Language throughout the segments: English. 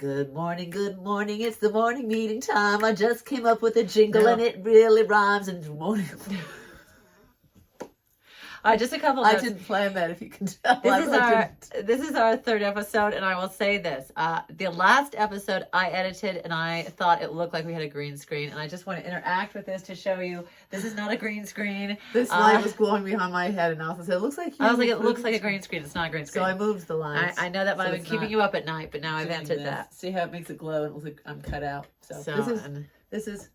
morning, good morning, good morning. It's the morning meeting time. I just came up with a jingle and it really rhymes. And morning. Just a couple of I notes. didn't plan that, if you can tell. This is our third episode, and I will say this. The last episode I edited, and I thought it looked like we had a green screen, and I just want to interact with this to show you this is not a green screen. This light was glowing behind my head, and I said, it looks like you. I was like, it looks like a green screen. It's not a green screen. So I moved the lines. I know that, but I've been keeping you up at night, but now I've answered that. See how it makes it glow, and it looks like I'm cut out. So this is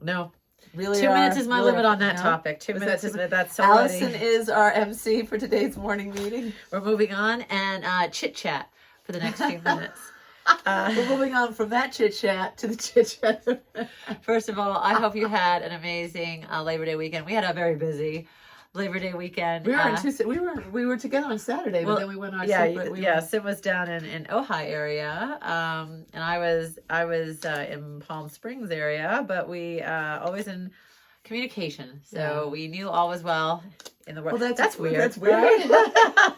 no. Really 2 minutes is my limit on that topic. 2 minutes that's so Allison is our MC for today's morning meeting. We're moving on and chit chat for the next few minutes. We're moving on from that chit chat to the chit chat. First of all, I hope you had an amazing Labor Day weekend. We had a very busy Labor Day weekend. We were together on Saturday, but then we went our separate. Sim was down in Ojai area, and I was in Palm Springs area, but we always in communication, so we knew all was well in the world. Well, that's weird. That's weird. Right?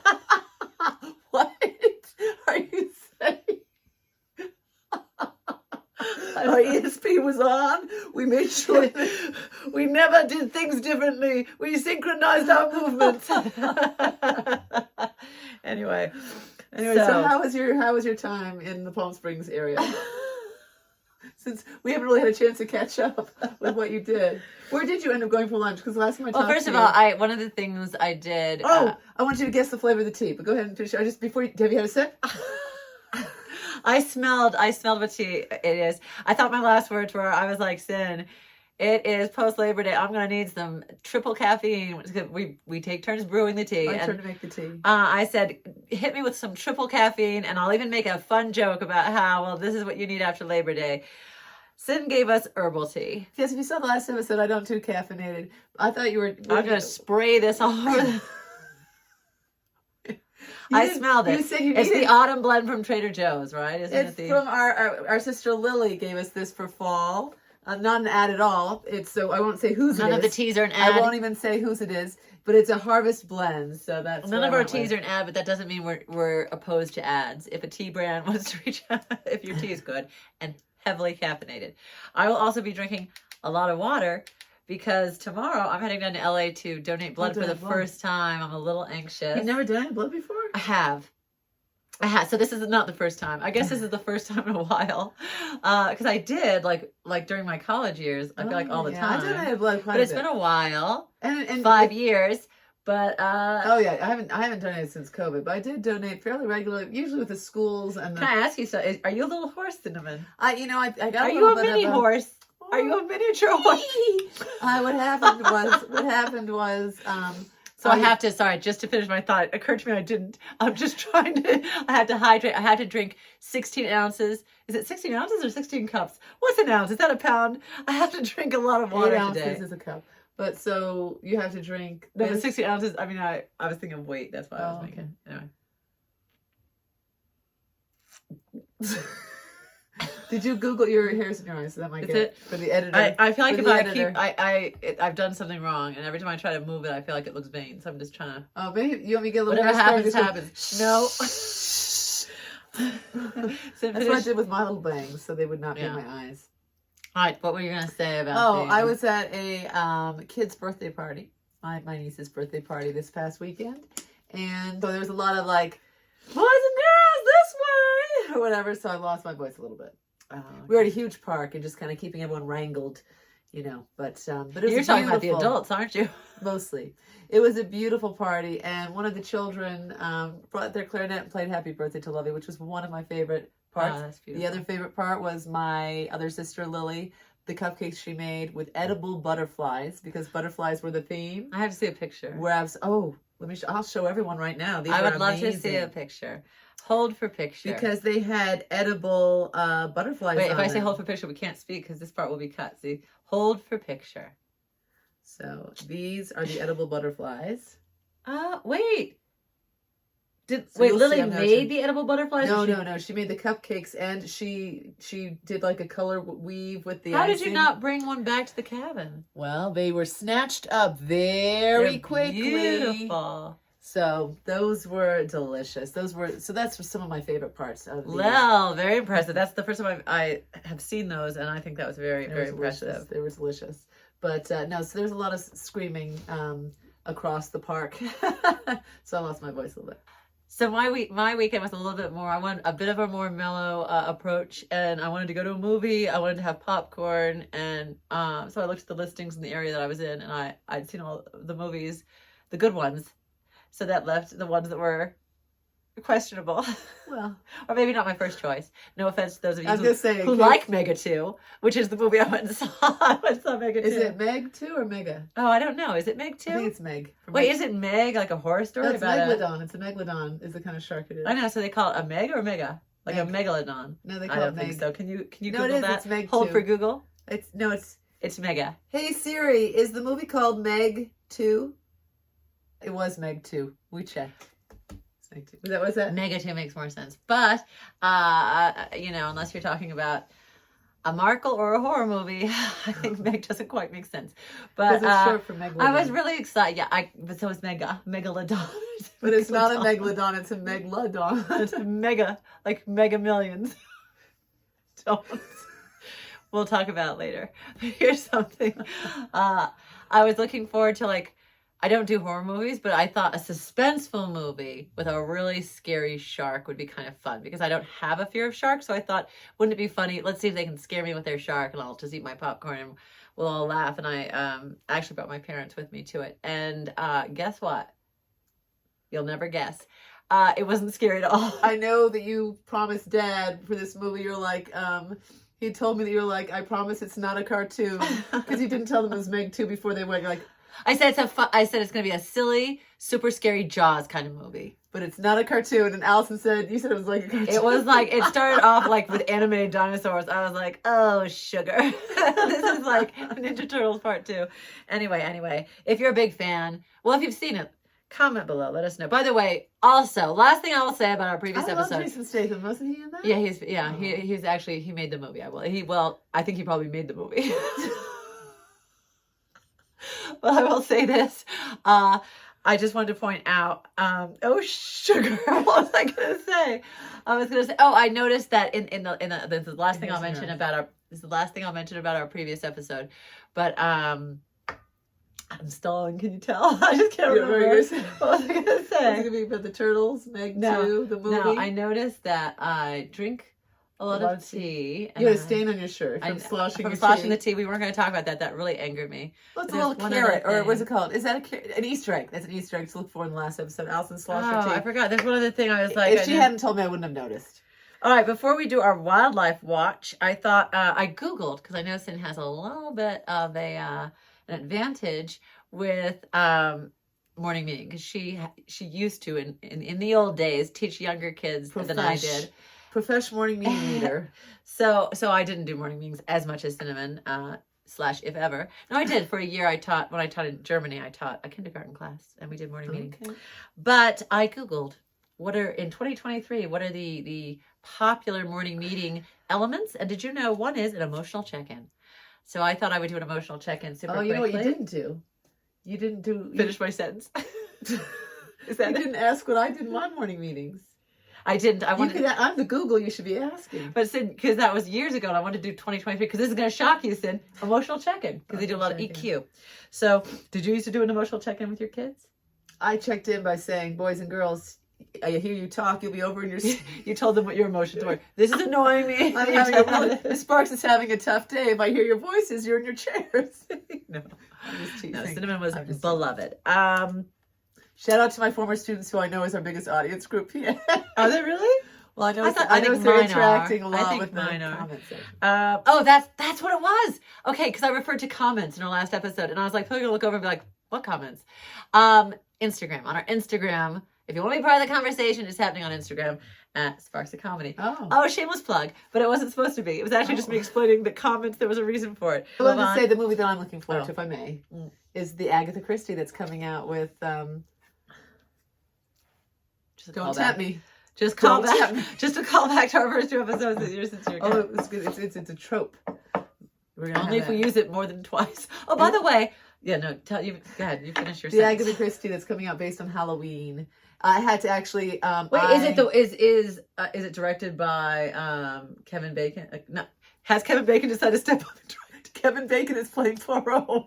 What are you saying? Our ESP was on. We made sure we never did things differently. We synchronized our movements. Anyway, so how was your time in the Palm Springs area? Since we haven't really had a chance to catch up with what you did. Where did you end up going for lunch? Because last time I talked first to of all, one of the things I did. I want you to guess the flavor of the tea. But go ahead and finish. Have you had a sip? I smelled what tea it is. I thought my last words were, I was like, Sin, it is post Labor Day. I'm going to need some triple caffeine. We take turns brewing the tea. My turn to make the tea. I said, hit me with some triple caffeine, and I'll even make a fun joke about how, well, this is what you need after Labor Day. Sin gave us herbal tea. Yes, if you saw the last episode, I don't do caffeinated. I thought you were... I'm going to spray this all over I smelled it. It's the autumn blend from Trader Joe's, right? It's from our sister Lily gave us this for fall. Not an ad at all. So I won't say whose it is. None of the teas are an ad. I won't even say whose it is. But it's a harvest blend, so that's none of our teas are an ad, but that doesn't mean we're opposed to ads. If a tea brand wants to reach out, if your tea is good and heavily caffeinated, I will also be drinking a lot of water. Because tomorrow I'm heading down to LA to donate blood for the first time. I'm a little anxious. You've never donated blood before? I have. So this is not the first time. I guess this is the first time in a while. Because I did like during my college years. I feel like all the time. I donated blood quite a bit. But it's been a while. And 5 years. But I haven't donated since COVID, but I did donate fairly regularly, usually with the schools and. Can I ask you something? Are you a little horse, Cinnamon? I got. Are you a mini horse? Are you a miniature horse? What happened was. So I have to. Sorry, just to finish my thought. It occurred to me I didn't. I'm just trying to. I had to hydrate. I had to drink 16 ounces. Is it 16 ounces or 16 cups? What's an ounce? Is that a pound? I have to drink a lot of water 8 ounces today. Is a cup. But so you have to drink. No, but 16 ounces. I mean, I was thinking of weight. That's why I was thinking. Okay. Anyway. Did you Google your hairs in your eyes? So that might get for the editor. I feel like if I've done something wrong, and every time I try to move it, I feel like it looks vain. So I'm just trying to. Oh, maybe you want me to get a little. Whatever happens. No. That's what I did with my little bangs, so they would not be in my eyes. All right, what were you gonna say about? I was at a kid's birthday party, my niece's birthday party this past weekend, and so there was a lot of like, boys and girls this way or whatever. So I lost my voice a little bit. We were at a huge park and just kind of keeping everyone wrangled, But it was You're talking about the adults, aren't you? Mostly, it was a beautiful party, and one of the children brought their clarinet and played "Happy Birthday" to Lovey, which was one of my favorite parts. Oh, that's beautiful. The other favorite part was my other sister Lily, the cupcakes she made with edible butterflies, because butterflies were the theme. I have to see a picture. I'll show everyone right now. I would love to see a picture. Hold for picture. Because they had edible butterflies. Wait, if I say hold for picture, we can't speak because this part will be cut. See, hold for picture. So these are the edible butterflies. Wait. Lily made the edible butterflies? No. She made the cupcakes, and she did like a color weave with the How icing. did you not bring one back to the cabin? Well, they were snatched up very quickly. Beautiful. So those were delicious. So that's some of my favorite parts of the. Well, very impressive. That's the first time I have seen those, and I think that was very, very impressive. They were delicious. But no, so there's a lot of screaming across the park. So I lost my voice a little bit. So my weekend was a little bit more. I wanted a bit of a more mellow approach, and I wanted to go to a movie. I wanted to have popcorn, and so I looked at the listings in the area that I was in, and I'd seen all the movies, the good ones. So that left the ones that were questionable. Well, or maybe not my first choice. No offense to those of you who like like Mega 2, which is the movie I went and saw. I went and saw Mega 2. Is it Meg 2 or Mega? Oh, I don't know. Is it Meg 2? I think it's Meg. Wait, is it Meg, like a horror story? No, it's Megalodon. It's a Megalodon is the kind of shark it is. I know, so they call it a Meg or Mega? Like Meg. a Megalodon. No, they call I it don't Meg. think so. Can you No, Google it is. that? It's Meg Hold 2. for Google. It's Mega. Hey Siri, is the movie called Meg 2? It was Meg 2. We checked. It's Meg 2. Was that? Mega 2 makes more sense. But, unless you're talking about a Markle or a horror movie, I think Meg doesn't quite make sense. But it's short for Megalodon. I was really excited. Yeah, but so is Megalodon. But it's not a Megalodon, it's a Megalodon. It's a mega, like Mega Millions. Don't. We'll talk about it later. Here's something. I was looking forward to, I don't do horror movies, but I thought a suspenseful movie with a really scary shark would be kind of fun because I don't have a fear of sharks. So I thought, wouldn't it be funny? Let's see if they can scare me with their shark, and I'll just eat my popcorn and we'll all laugh. And I actually brought my parents with me to it. And guess what? You'll never guess. It wasn't scary at all. I know that you promised Dad for this movie. You're like, he told me that you're like, I promise it's not a cartoon, because you didn't tell them it was Meg 2 before they went. You're like, I said it's going to be a silly, super scary Jaws kind of movie. But it's not a cartoon. And Allison said, you said it was like a cartoon. It was like, it started off with animated dinosaurs. I was like, oh, sugar. This is like Ninja Turtles Part 2. Anyway, if you're a big fan, well, if you've seen it, comment below. Let us know. By the way, also, last thing I will say about our previous episode. Love Jason Statham. Wasn't he in that? Yeah, he's actually, he made the movie. I think he probably made the movie. Well, I will say this. I just wanted to point out, oh, sugar. What was I going to say? I noticed that in the last thing I'll mention about our previous episode, but, I'm stalling, can you tell? I just can't remember. What was I going to say? Was it going to be about the turtles, Meg 2, the movie? No, I noticed that I drink a lot of tea. You had a stain on your shirt from sloshing the tea. We weren't going to talk about that. That really angered me. Well, it's a little carrot, or what's it called? Is that an Easter egg? That's an Easter egg to look for in the last episode. Allison sloshed her tea. I forgot. There's one other thing I was like... If she hadn't told me, I wouldn't have noticed. All right, before we do our wildlife watch, I thought I Googled, because I know Sin has a little bit of an advantage with morning meeting, because she used to, in the old days, teach younger kids than I did. Professional morning meeting leader. So I didn't do morning meetings as much as Cinnamon, / if ever. No, I did. For a year, when I taught in Germany, I taught a kindergarten class, and we did morning meetings. But I Googled, in 2023, what are the popular morning meeting elements? And did you know one is an emotional check-in? So I thought I would do an emotional check-in super quickly. You know what you didn't do? You didn't do... Finish my sentence. Is that you didn't ask what I did in my morning meetings. I didn't. I'm the Google you should be asking. But Sid, because that was years ago, and I wanted to do 2023, because this is going to shock you, Sid. Emotional check-in, because they do a lot of EQ. So, did you used to do an emotional check-in with your kids? I checked in by saying, boys and girls, I hear you talk, you'll be over in your... You told them what your emotions were. This is annoying me. Sparks is having a tough day. If I hear your voices, you're in your chairs. No. I'm just teasing. No, Cinnamon was beloved. Shout out to my former students who I know is our biggest audience group. Are they really? Well, I know they're interacting a lot with the comments. That's what it was. Okay, because I referred to comments in our last episode, and I was like, I'm going to look over and be like, what comments? Instagram. On our Instagram, if you want to be part of the conversation, it's happening on Instagram at Sparks of Comedy. Oh, shameless plug, but it wasn't supposed to be. It was actually just me explaining the comments. There was a reason for it. I want to say the movie that I'm looking forward to, if I may, is the Agatha Christie that's coming out with... Don't tempt me. Just call back. Just to call back to our first 2 episodes this year, since you're. Oh, it's good. It's a trope. Only if we use it more than twice. Oh, by the way, Yeah, no, go ahead. You finish your The sentence. Agatha Christie that's coming out based on Halloween. I had to actually. Wait, is it directed by Kevin Bacon? No, has Kevin Bacon decided to step up and direct? Kevin Bacon is playing Poirot.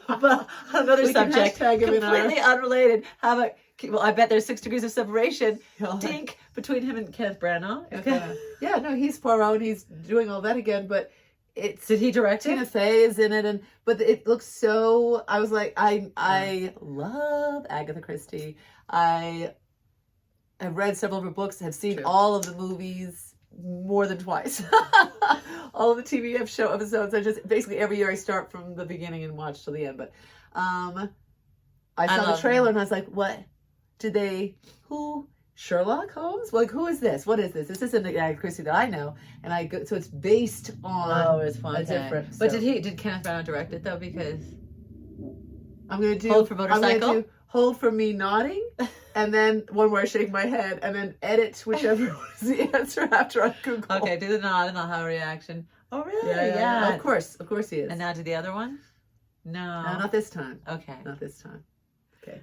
But on another We can subject, hashtag him in our- completely unrelated. How about? Well, I bet there's 6 degrees of separation. Yeah. Dink between him and Kenneth Branagh. Okay. Yeah, no, he's Poirot and he's doing all that again, but it's Did he direct Tina it? Fey is in it, but it looks so. I was like, I love Agatha Christie. I have read several of her books, have seen True. all of the movies more than twice. All of the TV show episodes. I just basically every year I start from the beginning and watch till the end. But I saw the trailer and I was like, what? Did they? Who? Sherlock Holmes? Like, who is this? What is this? This isn't the Agatha Christie that I know. And I go, so it's based on It's fun. a different. But so- did Kenneth Branagh direct it though? Because I'm gonna do Hold for I'm gonna Motorcycle? do hold for me nodding, and then one where I shake my head, and then edit whichever is the answer after I Google. okay, do the nod and I'll have a reaction. Oh really? Yeah. Of course he is. And now do the other one? No. No, not this time. Okay. Not this time. Okay.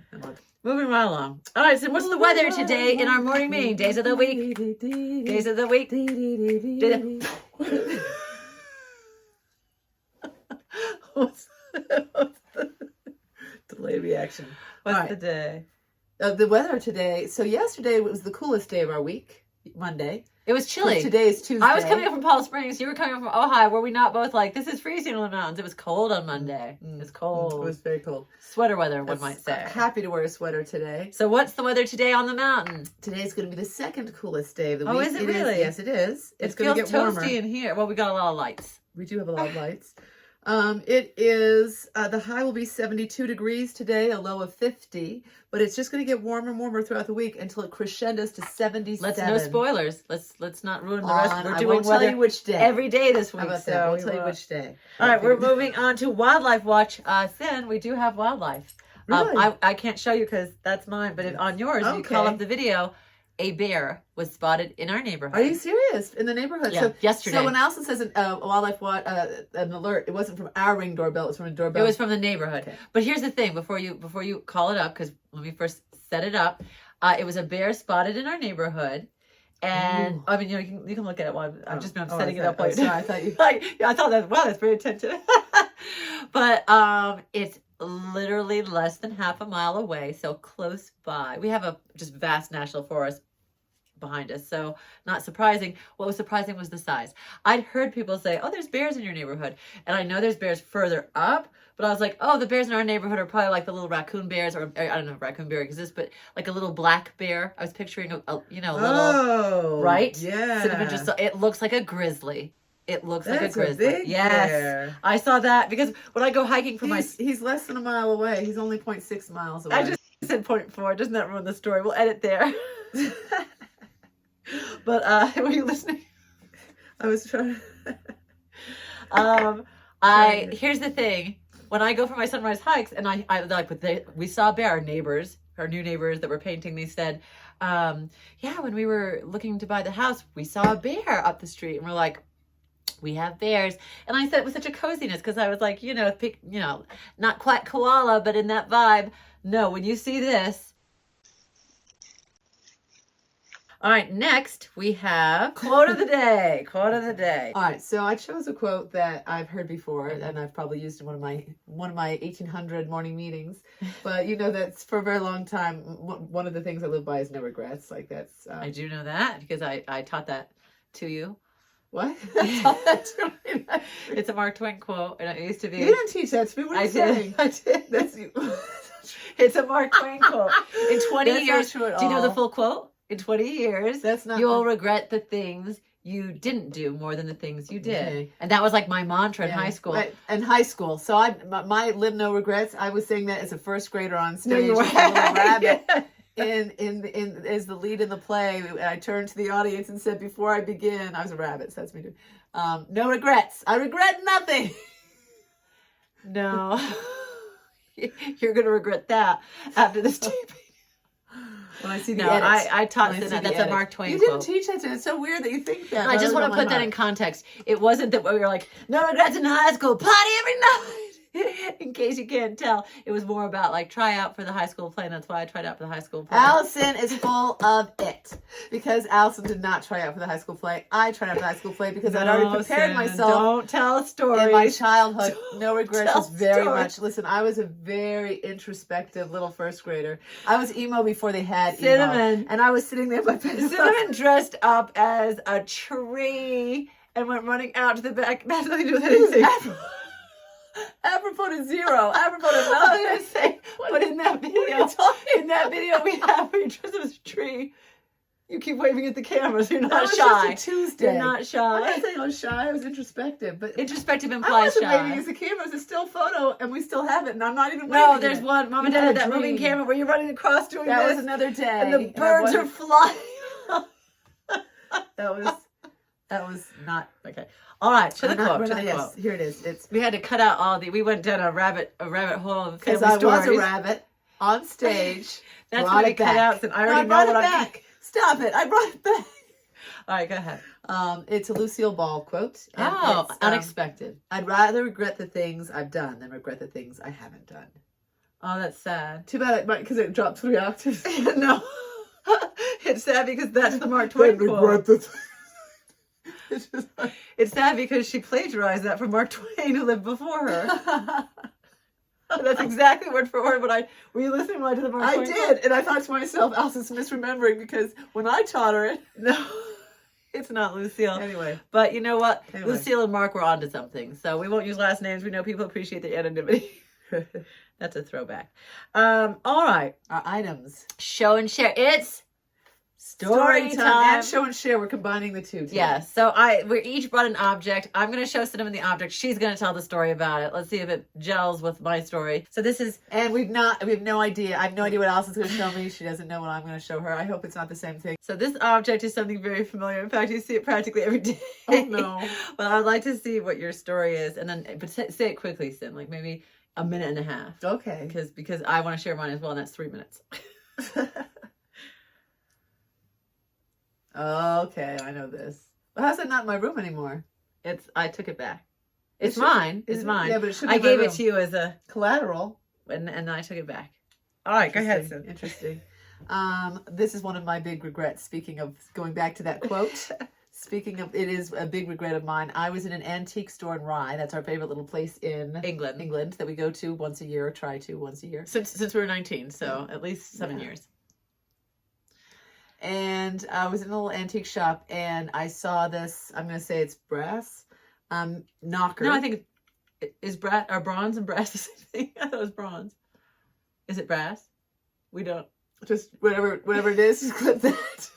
Moving right along. All right, so what's the weather today in our morning meeting? Days of the week. Days of the week. What's the delayed reaction? What's All right. the day? The weather today. So yesterday was the coolest day of our week, Monday. It was chilly. Today is Tuesday. I was coming up from Palm Springs. You were coming up from Ohio. Were we not both like, this is freezing on the mountains? It was cold on Monday. It was cold. It was very cold. Sweater weather, one might say. I'm happy to wear a sweater today. So what's the weather today on the mountain? Today's going to be the second coolest day of the week. Oh, is it really? Yes, it is. It's It going feels to get warmer. toasty in here. Well, we got a lot of lights. We do have a lot of lights. It is, the high will be 72 degrees today, a low of 50, but it's just going to get warmer and warmer throughout the week until it crescendos to 77. Let's no spoilers. Let's not ruin the rest. We're I doing won't tell weather you which day. every day this week. How about so that? I we won't tell you will. which day. All right, we're moving on to Wildlife Watch. Then we do have wildlife. Really? I can't show you because that's mine, but on yours, you call Okay. up the video. A bear was spotted in our neighborhood. Are you serious? In the neighborhood? Yeah, So, yesterday. So when Allison says wildlife an alert, it wasn't from our Ring doorbell, it was from a doorbell. It was from the neighborhood. Okay. But here's the thing: before you call it up, because let me first set it up. It was a bear spotted in our neighborhood, and Ooh. I mean, you can look at it while I'm setting it up. Sorry, I thought you. I thought that. Wow, that's very attentive. But it's literally less than half a mile away, so close by. We have a just vast national forest behind us, so not surprising. What was surprising was the size. I'd heard people say, oh, there's bears in your neighborhood, and I know there's bears further up, but I was like, oh, the bears in our neighborhood are probably like the little raccoon bears, or I don't know if raccoon bear exists, but like a little black bear. I was picturing a little, Oh, right? Yeah. Cinnamon just, it looks like a grizzly. It looks like a That's a grizzly. big Yes. bear. I saw that because when I go hiking for He's less than a mile away. He's only 0.6 miles away. I just said 0.4. Doesn't that ruin the story? We'll edit there. But were you listening? I was trying. Here's the thing. When I go for my sunrise hikes, and we saw a bear. Our new neighbors that were painting, they said, when we were looking to buy the house, we saw a bear up the street, and we're like, we have bears. And I said it with such a coziness because I was like, not quite koala, but in that vibe. No, when you see this. All right, next we have quote of the day. Quote of the day. All right, so I chose a quote that I've heard before, and I've probably used in one of my 1800 morning meetings. But that's for a very long time. One of the things I live by is no regrets. Like that's. I do know that because I taught that to you. What? It's a Mark Twain quote, and it used to be. You didn't teach that to me. What are you saying? I did. That's you. It's a Mark Twain quote. In 20 That's years, not true at do you know the all. full quote? In 20 years, That's not. you'll regret the things you didn't do more than the things you did. Okay. And that was like my mantra in Yeah. high school. Right. In high school. So my live no regrets. I was saying that as a first grader on stage. No, you were. with a little rabbit. Yeah. In as the lead in the play, I turned to the audience and said, "Before I begin," I was a rabbit, so that's me doing. No regrets. I regret nothing. No. You're going to regret that after this taping. When I see the No, edits. I taught When I them see that. the That's a edits. Mark Twain You quote. didn't teach that to me. It's so weird that you think that. I just want to put that in context. It wasn't that we were like, no regrets in high school, party every night. In case you can't tell, it was more about like try out for the high school play, and that's why I tried out for the high school play. Allison is full of it because Allison did not try out for the high school play. I tried out for the high school play because I'd already prepared myself. Don't tell stories. In my childhood, no regrets was very stories. much. Listen, I was a very introspective little first grader. I was emo before they had Cinnamon. emo, and I was sitting there by myself. Cinnamon dressed up as a tree and went running out to the back. That has nothing to do with anything. Apropos to zero. Apropos to I was nothing. gonna say, but in that video we have where you dress up as a tree. You keep waving at the camera, so you're not That was shy. just a Tuesday. You're not I'm shy. not saying I was shy. I was introspective, but Introspective I implies wasn't shy. waving against the camera. It's a still photo, and we still have it, and I'm not even waving. No, there's it. one. Mom and You Dad had had a that moving dream. camera where you're running across doing That this. was another day, and the birds are flying. That was not Okay. All right. To the quote. To the yes, quote. here it is. It's We had to cut out all the. We went down a rabbit hole of because family I stories. was a rabbit on stage. That's brought what we it cut back. out. And I No, already know brought what it I'm. back. Stop it! I brought it back. All right, go ahead. It's a Lucille Ball quote. And Oh, it's, unexpected. I'd rather regret the things I've done than regret the things I haven't done. Oh, that's sad. Too bad, because it dropped 3 octaves. No, it's sad because that's the Mark Twain quote. It's just like, It's sad because she plagiarized that from Mark Twain, who lived before her. That's exactly word for word. Were you listening when I did the Mark I Twain did, and I thought to myself, Allison's misremembering because when I taught her it. No, it's not Lucille. Anyway. But you know what? Anyway. Lucille and Mark were onto something. So we won't use last names. We know people appreciate the anonymity. That's a throwback. All right. Our items. Show and share. It's Story time. And show and share. We're combining the two today. Yeah. So we each brought an object. I'm going to show Cinnamon the object. She's going to tell the story about it. Let's see if it gels with my story. So this is. And we have no idea. I have no idea what Allison's going to show me. She doesn't know what I'm going to show her. I hope it's not the same thing. So this object is something very familiar. In fact, you see it practically every day. Oh no. Well, I'd like to see what your story is, and then but say it quickly, Sin. Like maybe a minute and a half. Okay. Because I want to share mine as well, and that's 3 minutes. Okay, I know this. But how's that not in my room anymore? I took it back. It's mine. It's mine. Yeah, but it should be I in my gave room. it to you as a Collateral. and then I took it back. All right, go ahead, Sin. Interesting. This is one of my big regrets. Speaking of going back to that quote, it is a big regret of mine. I was in an antique store in Rye. That's our favorite little place in England that we go to once a year, or try to once a year. Since we were 19, so at least 7 years. And I was in a little antique shop, and I saw this. I'm going to say it's brass knocker. No, I think are bronze and brass the same thing? I thought it was bronze. Is it brass? We don't. Just whatever it is, just clip that.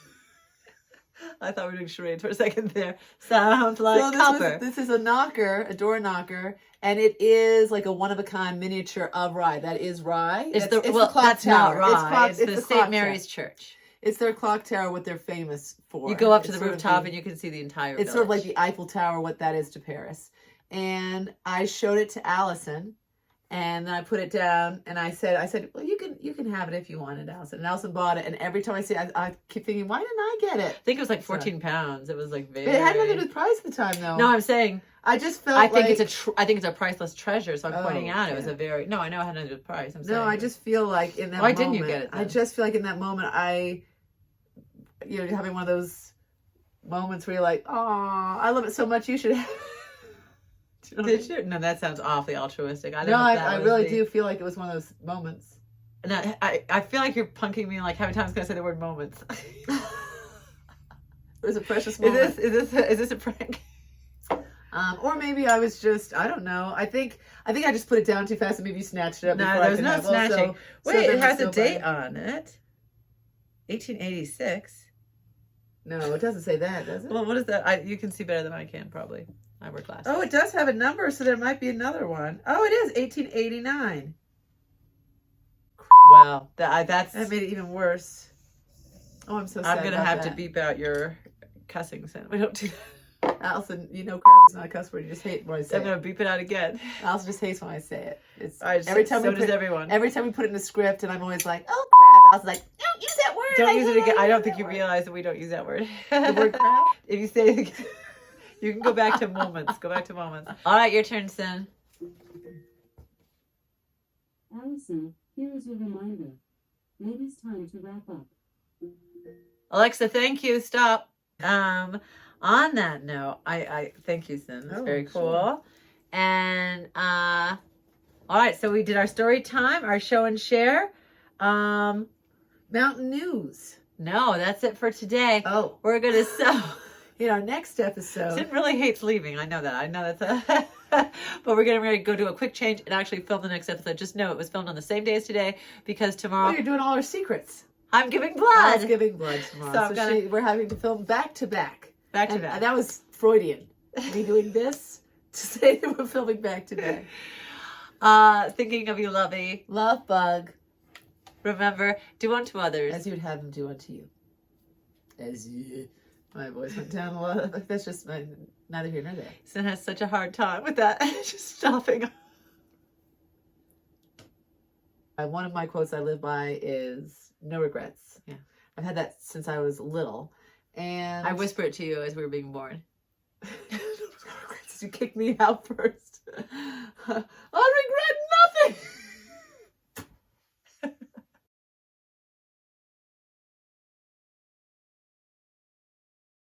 I thought we were doing charades for a second there. Sounds like copper. This is a knocker, a door knocker, and it is like a one-of-a-kind miniature of Rye. That is Rye. It's the clock that's tower. not Rye. It's the St. Mary's Church. It's their clock tower, what they're famous for. You go up to the rooftop and you can see the entire village. It's sort of like the Eiffel Tower, what that is to Paris. And I showed it to Allison, and then I put it down, and I said, well, you can have it if you want it, Allison. And Allison bought it, and every time I see it, I keep thinking, why didn't I get it? I think it was like 14 pounds. It was like very. But it had nothing to do with price at the time, though. No, I'm saying. I just felt I think like... it's a priceless treasure. So I'm pointing out it was yeah. a very. No, I know it had nothing to do with price. I'm saying. No, I just feel like in that Why moment... didn't you get it then? I just feel like in that moment, having one of those moments where you're like, oh, I love it so much, you should have it. Did you? No, that sounds awfully altruistic. I really do feel like it was one of those moments. And I feel like you're punking me like how many times can I say the word moments? It was a precious moment. Is this a prank? Or maybe I was just, I don't know. I think I just put it down too fast and maybe you snatched it up. No, there was no snatching. Wait, it has a date on it. 1886. No, it doesn't say that, does it? Well, what is that? You can see better than I can, probably. I wear glasses. Oh, it does have a number, so there might be another one. Oh, it is 1889. Well, that made it even worse. Oh, I'm so sad. I'm gonna have to beep out your cussing sound. We don't do that. Allison, crap is not a cuss word. You just hate when I say I'm gonna beep it out again. Allison just hates when I say it. It's every time everyone. Every time we put it in the script, and I'm always like, "Oh crap!" Allison's like, "Don't use that word. Don't use it again." I don't think you realize that we don't use that word. The word crap. If you say it again, you can go back to moments. Go back to moments. All right, your turn, Sin. Allison, here is your reminder. Maybe it's time to wrap up. Alexa, thank you. Stop. On that note, I thank you, Sim. That's very cool. Sure. And all right, so we did our story time, our show and share. Mountain news. No, that's it for today. Oh, We're gonna in our next episode. Sim really hates leaving. I know that. I know that's but we're gonna go do a quick change and actually film the next episode. Just know it was filmed on the same day as today because tomorrow Oh, you're doing all our secrets. I'm giving I blood. was giving blood tomorrow. So, we're having to film back to back. Back to And back. that was Freudian. Me doing this to say that we're filming back to back. Thinking of you, Lovey. Love bug. Remember, do unto others. As you'd have them do unto you. As you. My voice went down a lot. That's just neither here nor there. Sin has such a hard time with that. Just stopping. One of my quotes I live by is no regrets. Yeah. I've had that since I was little. And I whisper it to you as we were being born. no regrets. You kicked me out first. Unregretted.